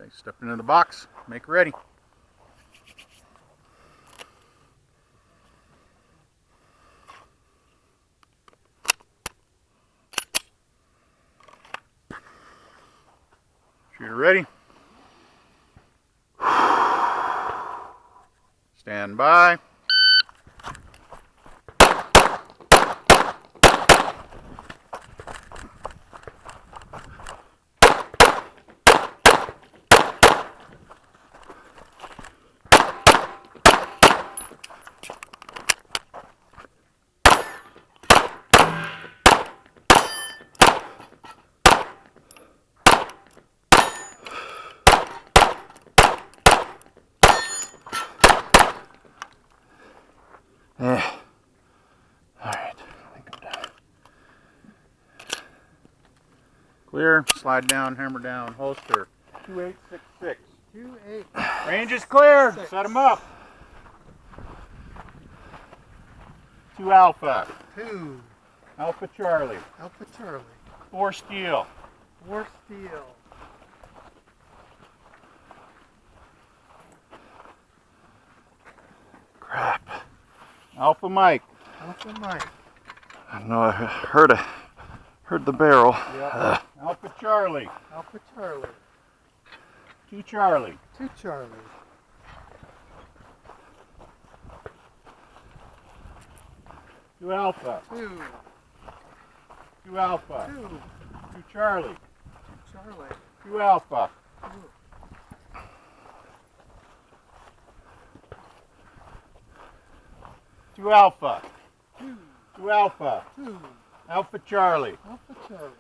Okay, step into the box, make ready. Shooter ready. Stand by. Alright, I think I'm done. Clear, slide down, hammer down, holster. 2866. 28. Range is clear. Set them up. 2 Alpha. 2. Alpha Charlie. Alpha Charlie. 4 Steel. 4 Steel. Crap. Alpha Mike. Alpha Mike. I know I heard the barrel. Yep. Alpha Charlie. Alpha Charlie. 2 Charlie. 2 Charlie. 2 Alpha. 2. 2 Alpha. 2. 2 Charlie. 2 Charlie. 2 Alpha. 2 Alpha. 2. 2 Alpha. 2. Alpha Charlie. Alpha Charlie.